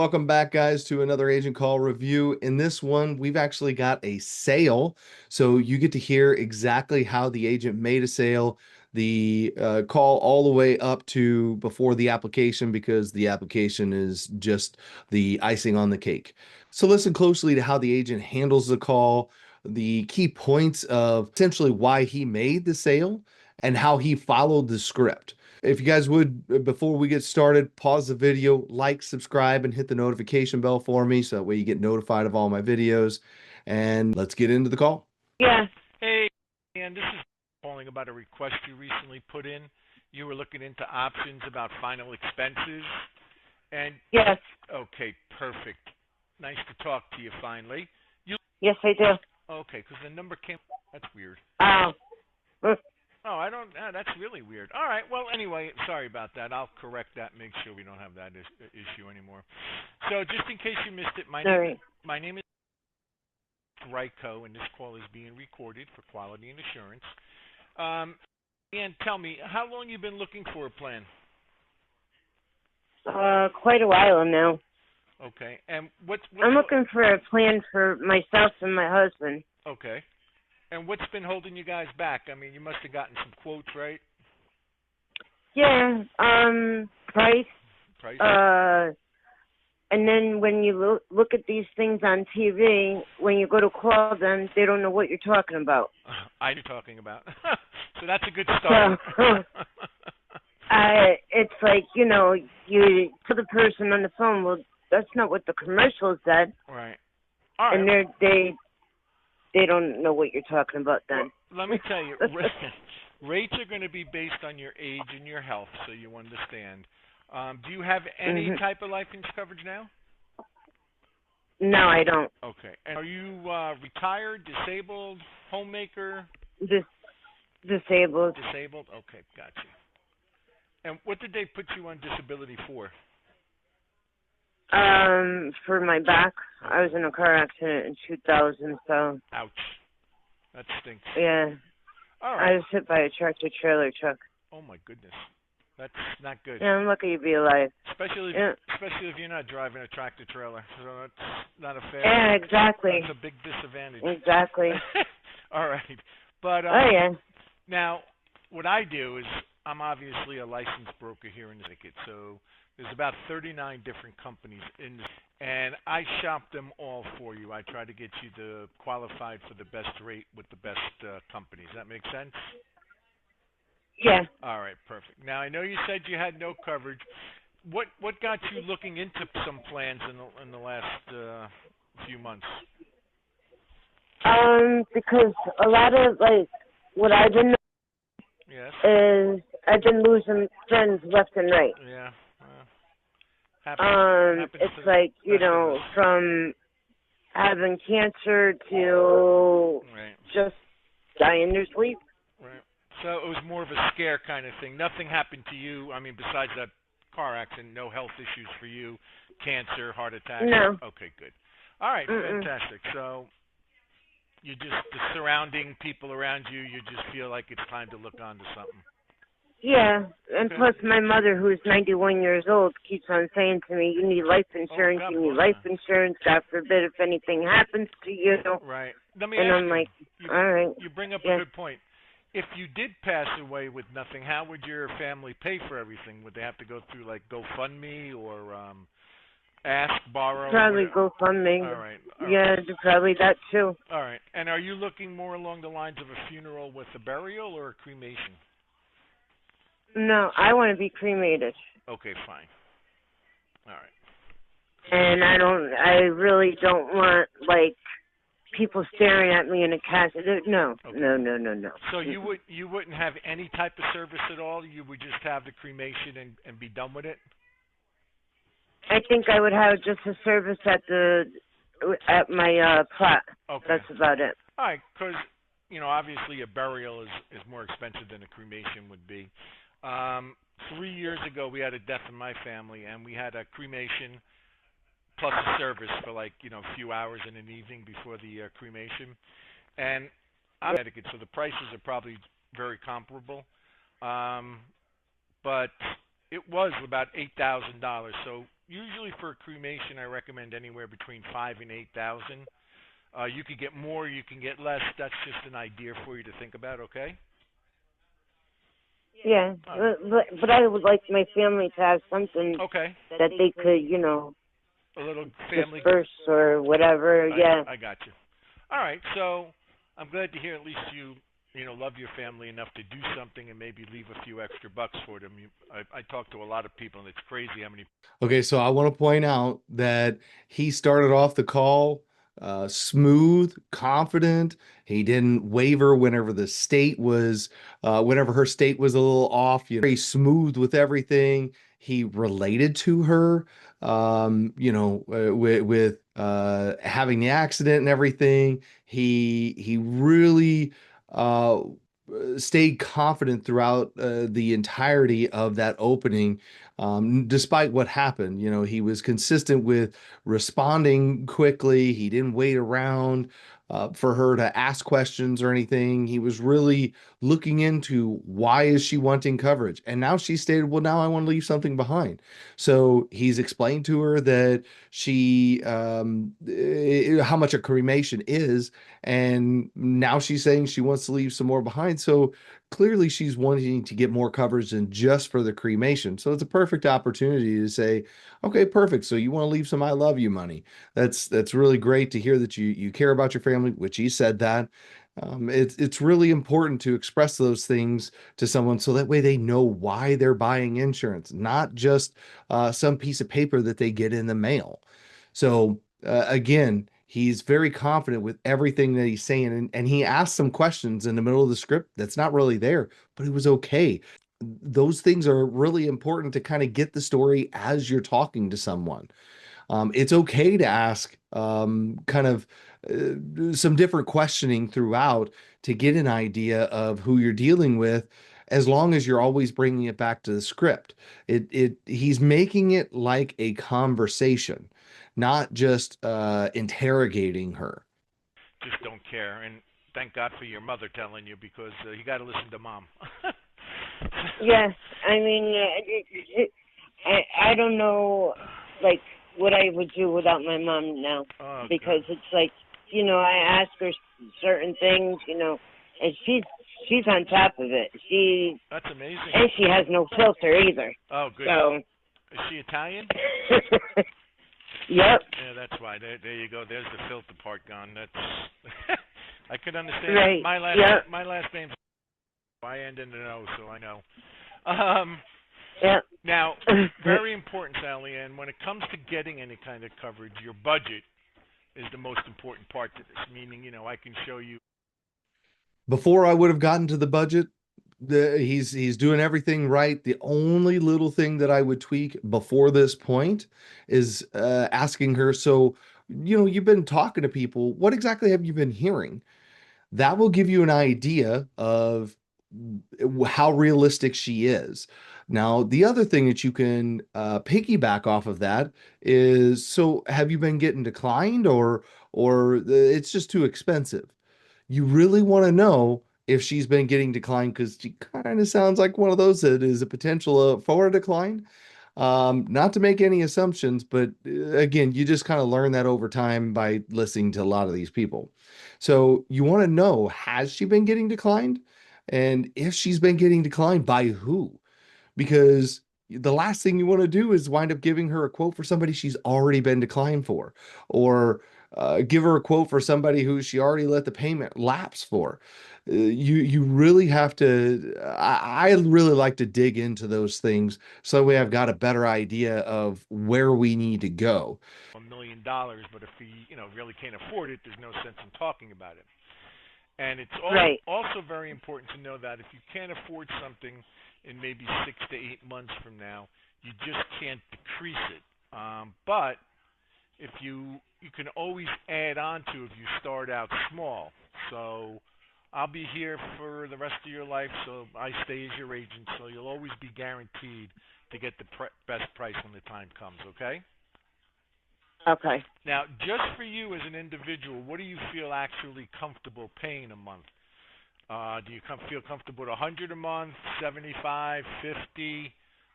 Welcome back, guys, to another Agent Call review. In this one, we've actually got a sale. So you get to hear exactly how the agent made a sale, the call all the way up to before the application, because the application is just the icing on the cake. So listen closely to how the agent handles the call, the key points of essentially why he made the sale, and how he followed the script. If you guys would, before we get started, pause the video, like, subscribe, and hit the notification bell for me so that way you get notified of all my videos. And let's get into the call. Yeah. Hey, and this is calling about a request you recently put in. You were looking into options about final expenses. And Yes. okay, perfect. Nice to talk to you finally. You Yes, I do. okay? Because the number came. That's weird. Oh. Oh, I don't. That's really weird. All right. Well, anyway, sorry about that. I'll correct that. Make sure we don't have that issue anymore. So, just in case you missed it, Sorry. my name is Reveiw, and this call is being recorded for quality and assurance. And tell me, how long you been looking for a plan? Quite a while now. Okay. And what's I'm looking for a plan for myself and my husband. okay? And what's been holding you guys back? I mean, you must have gotten some quotes, right? Yeah. Price. Price. And then when you look at these things on TV, when you go to call them, they don't know what you're talking about. I know talking about. So that's a good start. So, it's like, you tell the person on the phone, well, that's not what the commercial said. Right. All right. And they don't know what you're talking about then. Well, let me tell you, rates are going to be based on your age and your health, so you understand. Do you have any type of life insurance coverage now? No, I don't. Okay. And are you retired, disabled, homemaker? Disabled. Disabled? Okay, gotcha. And what did they put you on disability for? For my back. I was in a car accident in 2000, so. Ouch. That stinks. Yeah. All right. I was hit by a tractor-trailer truck. Oh, my goodness. That's not good. Yeah, I'm lucky to be alive. Especially if you're not driving a tractor trailer. So that's not a fair. Yeah, exactly. That's a big disadvantage. Exactly. All right. But oh, yeah. now, what I do is I'm obviously a licensed broker here in Connecticut, so there's about 39 different companies in this, and I shop them all for you. I try to get you qualified for the best rate with the best companies. Does that make sense? Yeah. All right, perfect. Now I know you said you had no coverage. What got you looking into some plans in the last few months? Because a lot of what I've been Yes. is I've been losing friends left and right. Yeah. It's like from having cancer to just dying in their sleep. Right. So it was more of a scare kind of thing. Nothing happened to you. I mean, besides that car accident, no health issues for you, cancer, heart attack. No. Okay, good. All right, fantastic. So you just the surrounding people around you, you just feel like it's time to look onto something. Yeah, and plus my mother, who's 91 years old, keeps on saying to me, you need life insurance, you need life insurance, God forbid if anything happens to you. Right. Let me and ask I'm you, like, all right. You bring up a good point. If you did pass away with nothing, how would your family pay for everything? Would they have to go through, like, GoFundMe or ask, borrow? Probably GoFundMe. All right. Yeah, probably that, too. All right. And are you looking more along the lines of a funeral with a burial or a cremation? No, I want to be cremated. Okay, fine. All right. And I really don't want, people staring at me in a casket. No, okay. No. So you wouldn't have any type of service at all? You would just have the cremation and be done with it? I think I would have just a service at my plot. Okay. That's about it. All right, because, obviously a burial is more expensive than a cremation would be. 3 years ago, we had a death in my family, and we had a cremation plus a service for a few hours in an evening before the cremation. And I'm in Connecticut, so the prices are probably very comparable. But it was about $8,000. So usually for cremation, I recommend anywhere between 5 and 8 thousand. You could get more, you can get less. That's just an idea for you to think about. Okay. Yeah, All right. but I would like my family to have something Okay. that they could, A little family. disperse or whatever. Yeah. I got you. All right. So I'm glad to hear at least you love your family enough to do something and maybe leave a few extra bucks for them. I talk to a lot of people, and it's crazy how many. Okay, so I want to point out that he started off the call smooth, confident. He didn't waver whenever her state was a little off. Very smooth with everything. He related to her, with having the accident and everything. He really uh, stayed confident throughout the entirety of that opening despite what happened. He was consistent with responding quickly. He didn't wait around for her to ask questions or anything. He was really looking into why is she wanting coverage. And now she stated, well, now I want to leave something behind. So he's explained to her that how much a cremation is. And now she's saying she wants to leave some more behind. So clearly she's wanting to get more coverage than just for the cremation. So it's a perfect opportunity to say, okay, perfect. So you want to leave some I love you money. That's really great to hear that you care about your family, which he said that. It's really important to express those things to someone so that way they know why they're buying insurance, not just some piece of paper that they get in the mail. So again, he's very confident with everything that he's saying, and he asked some questions in the middle of the script that's not really there, but it was okay. Those things are really important to kind of get the story as you're talking to someone. It's okay to ask kind of some different questioning throughout to get an idea of who you're dealing with, as long as you're always bringing it back to the script. He's making it like a conversation, not just interrogating her. Just don't care. And thank God for your mother telling you because you got to listen to mom. Yeah. I mean, I don't know, like, what I would do without my mom now, Oh, good. because it's like, I ask her certain things, and she's on top of it. That's amazing. And she has no filter either. Oh, good. So. Is she Italian? Yep. Yeah, that's why. There you go. There's the filter part gone. That's I could understand. Right. My last name's I end in an O, so I know. Yep. Now, very important, Sally Ann, when it comes to getting any kind of coverage, your budget is the most important part to this. Meaning, I can show you. Before I would have gotten to the budget, he's doing everything right. The only little thing that I would tweak before this point is asking her, so, you've been talking to people. What exactly have you been hearing? That will give you an idea of how realistic she is. Now, the other thing that you can piggyback off of that is, so have you been getting declined, or it's just too expensive? You really want to know if she's been getting declined, because she kind of sounds like one of those that is a potential for a decline. Not to make any assumptions, but again, you just kind of learn that over time by listening to a lot of these people. So you want to know, has she been getting declined? And if she's been getting declined, by who? Because the last thing you want to do is wind up giving her a quote for somebody she's already been declined for, or give her a quote for somebody who she already let the payment lapse for. You really have to. I really like to dig into those things so that way I've got a better idea of where we need to go. $1 million, but if we, really can't afford it, there's no sense in talking about it. And it's Right. also very important to know that if you can't afford something in maybe 6 to 8 months from now, you just can't decrease it. But if you can always add on to if you start out small. So I'll be here for the rest of your life, so I stay as your agent, so you'll always be guaranteed to get the best price when the time comes, okay? Okay. Now, just for you as an individual, what do you feel actually comfortable paying a month? Do you feel comfortable with 100 a month, 75, 50,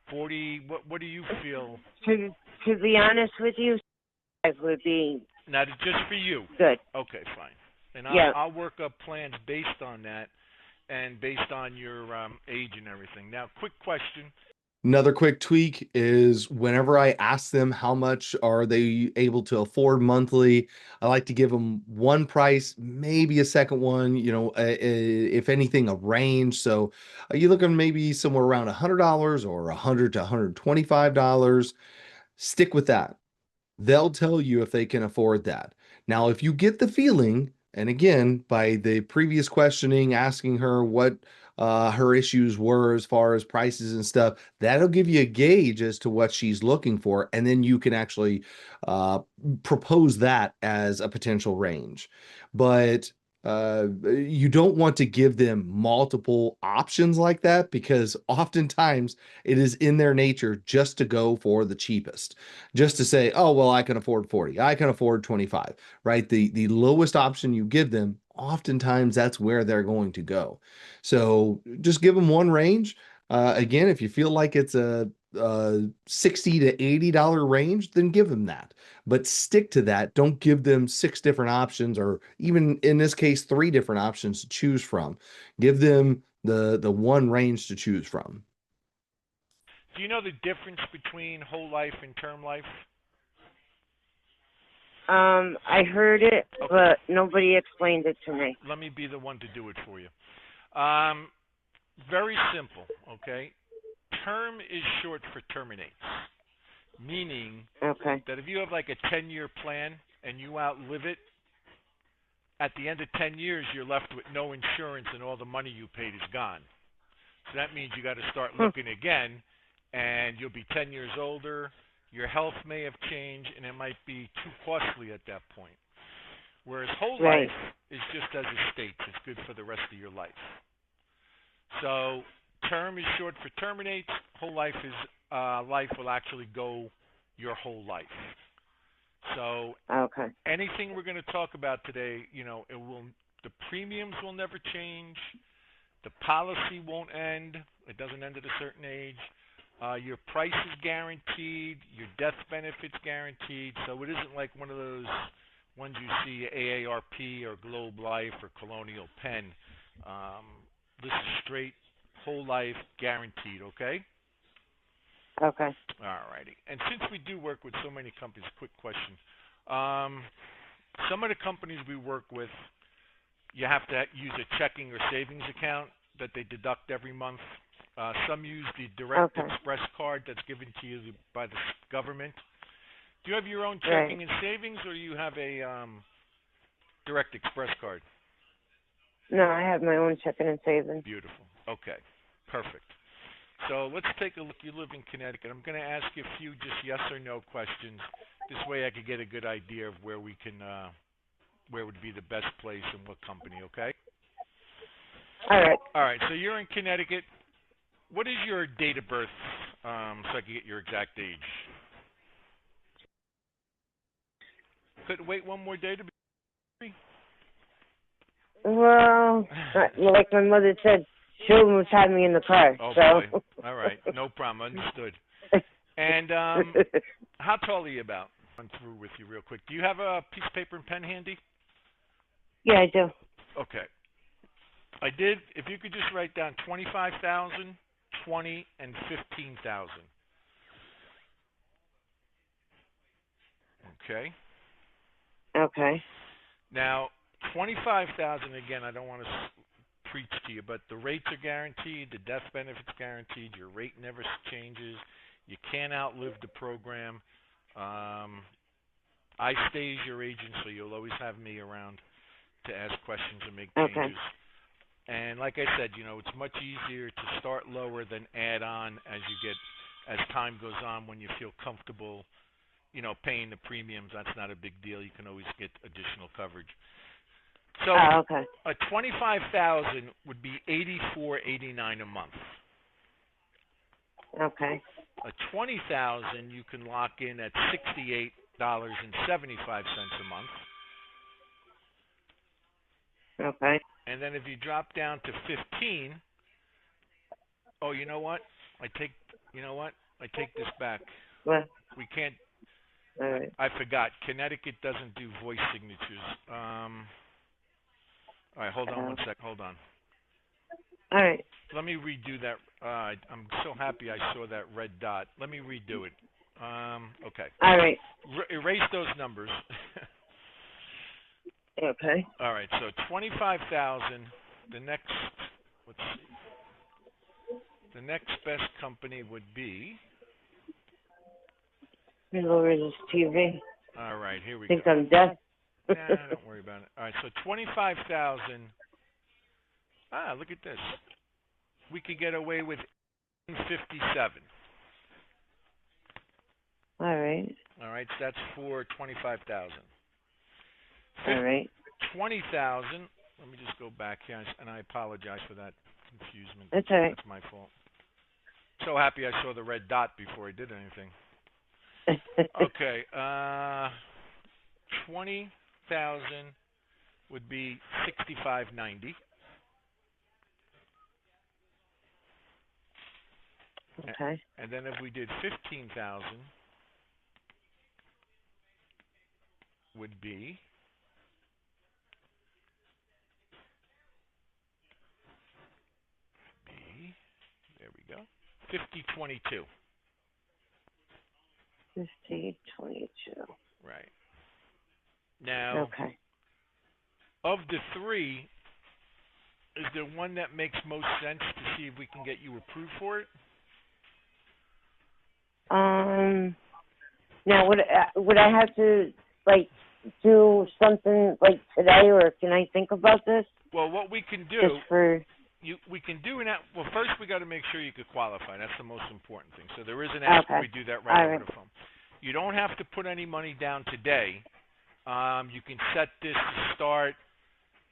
40? What do you feel? To be honest with you, 5 would be Now, just for you. good. Okay, fine. And Yeah. I'll work up plans based on that and based on your age and everything. Now, quick question. Another quick tweak is whenever I ask them how much are they able to afford monthly, I like to give them one price, maybe a second one, if anything, a range. So you're looking maybe somewhere around $100 or 100 to $125. Stick with that. They'll tell you if they can afford that. Now, if you get the feeling, and again, by the previous questioning, asking her what her issues were as far as prices and stuff, that'll give you a gauge as to what she's looking for. And then you can actually uh, propose that as a potential range. But you don't want to give them multiple options like that because oftentimes it is in their nature just to go for the cheapest, just to say, oh, well, I can afford 40, I can afford 25, right? The lowest option you give them, oftentimes that's where they're going to go. So just give them one range. Again, if you feel like it's a 60 to $80 range, then give them that. But stick to that. Don't give them six different options, or even in this case, three different options to choose from. Give them the one range to choose from. Do you know the difference between whole life and term life? I heard it, Okay. but nobody explained it to me. Let me be the one to do it for you. Very simple, okay? Term is short for terminates, meaning Okay. that if you have like a 10-year plan and you outlive it, at the end of 10 years, you're left with no insurance and all the money you paid is gone. So that means you got to start looking again, and you'll be 10 years older. Your health may have changed, and it might be too costly at that point. Whereas whole Right. life is just as it states. It's good for the rest of your life. So term is short for terminates. Whole life is life will actually go your whole life. So Okay. anything we're going to talk about today, the premiums will never change. The policy won't end. It doesn't end at a certain age. Your price is guaranteed. Your death benefit's guaranteed. So it isn't like one of those ones you see AARP or Globe Life or Colonial Penn. This is straight whole life guaranteed, okay? Okay. All righty. And since we do work with so many companies, quick question. Some of the companies we work with, you have to use a checking or savings account that they deduct every month. Some use the Direct Express card that's given to you by the government. Do you have your own checking and savings, or do you have a Direct Express card? No, I have my own checking and savings. Beautiful. Okay. Perfect. So let's take a look. You live in Connecticut. I'm going to ask you a few just yes or no questions. This way I could get a good idea of where we can, where would be the best place and what company, okay? All right. All right. So you're in Connecticut. What is your date of birth so I can get your exact age? Couldn't wait one more day to be. Well, like my mother said, she almost had me in the car. Oh, so. boy. All right. No problem. Understood. And how tall are you about? Run through with you real quick. Do you have a piece of paper and pen handy? Yeah, I do. Okay. I did. If you could just write down 25,000, 20, and 15,000. Okay. Okay. Now, 25,000 again. I don't want to preach to you, but the rates are guaranteed. The death benefit's guaranteed. Your rate never changes. You can't outlive the program. I stay as your agent, so you'll always have me around to ask questions and make changes. Okay. And like I said, it's much easier to start lower than add on as time goes on when you feel comfortable, paying the premiums. That's not a big deal. You can always get additional coverage. So okay. a 25,000 would be $84.89 a month. Okay. A 20,000 you can lock in at $68.75 a month. Okay. And then if you drop down to 15, oh, you know what? I take this back. What? We can't All right. I forgot. Connecticut doesn't do voice signatures. All right, hold on one sec. Hold on. All right. Let me redo that. I'm so happy I saw that red dot. Let me redo it. Okay. All right. Erase those numbers. Okay. All right. So 25,000. The next. Let's see. The next best company would be. Let me lower this TV. All right. Here we I think go. I'm deaf. Nah, don't worry about it. All right. So 25,000. Ah, look at this. We could get away with 57. All right. All right, so that's for 25,000. All right. 20,000. Let me just go back here, and I apologize for that confusion. That's all right. That's my fault. So happy I saw the red dot before I did anything. Okay, 20,000 would be 65.90. Okay. And then if we did 15,000, would be there we go, 50.22. 50.22. Right. Now, Okay. of the three, is there one that makes most sense to see if we can get you approved for it? Now would I have to like do something like today, or can I think about this? Well, what we can do, Just for we can do an app. Well, first we got to make sure you could qualify. That's the most important thing. So there is an app where we do that right over the phone. You don't have to put any money down today. You can set this to start.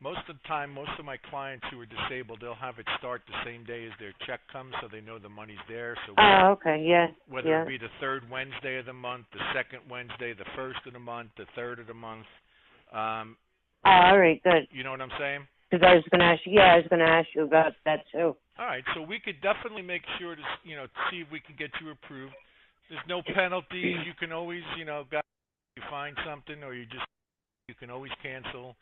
Most of the time, most of my clients who are disabled, they'll have it start the same day as their check comes, so they know the money's there. So okay, yeah. whether it be the third Wednesday of the month, the second Wednesday, the first of the month, the third of the month. All right, good. You know what I'm saying? Because I was going to ask you. Yeah, I was going to ask you about that too. All right, so we could definitely make sure to, see if we can get you approved. There's no penalties. You can always, you find something, or you can always cancel.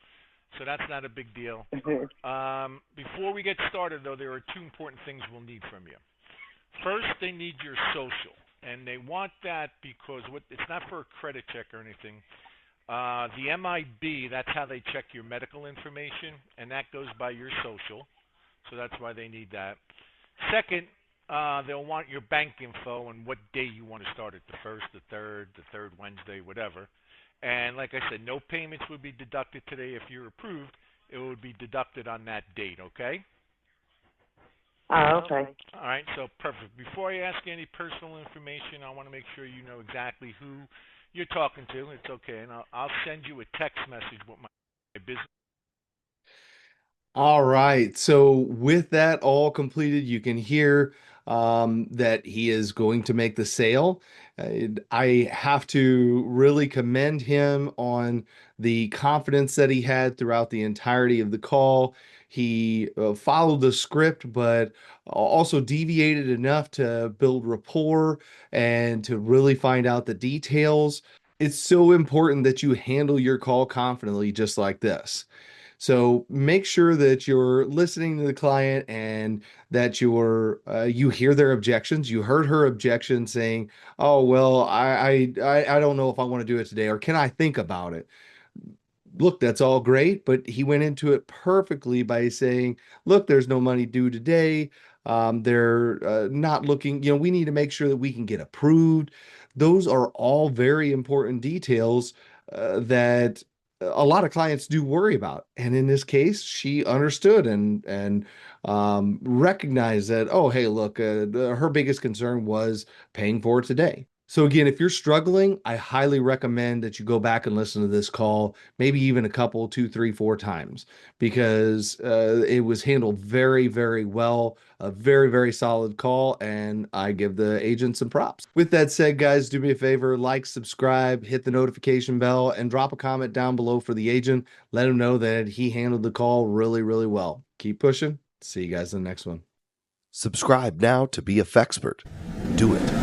So that's not a big deal. Before we get started, though, there are two important things we'll need from you. First, they need your social, and they want that because it's not for a credit check or anything. The MIB, that's how they check your medical information, and that goes by your social. So that's why they need that. Second, they'll want your bank info and what day you want to start it, the first, the third Wednesday, whatever. And like I said, no payments would be deducted today. If you're approved, it would be deducted on that date, okay? Okay. All right, so perfect. Before I ask you any personal information, I want to make sure you know exactly who you're talking to. It's okay, and I'll send you a text message with my business. All right. So with that all completed, you can hear that he is going to make the sale. I have to really commend him on the confidence that he had throughout the entirety of the call. He followed the script, but also deviated enough to build rapport and to really find out the details. It's so important that you handle your call confidently, just like this. So make sure that you're listening to the client and that you hear their objections. You heard her objection saying, "Oh, well, I don't know if I want to do it today, or can I think about it?" Look, that's all great, but he went into it perfectly by saying, "Look, there's no money due today. They're not looking, we need to make sure that we can get approved." Those are all very important details that a lot of clients do worry about. And in this case, she understood and recognized that, oh, hey, look, her biggest concern was paying for it today. So again, if you're struggling, I highly recommend that you go back and listen to this call, maybe even a couple, two, three, four times, because it was handled very, very well. A very, very solid call, and I give the agent some props. With that said, guys, do me a favor, like, subscribe, hit the notification bell, and drop a comment down below for the agent. Let him know that he handled the call really, really well. Keep pushing. See you guys in the next one. Subscribe now to be a Fexpert. Do it.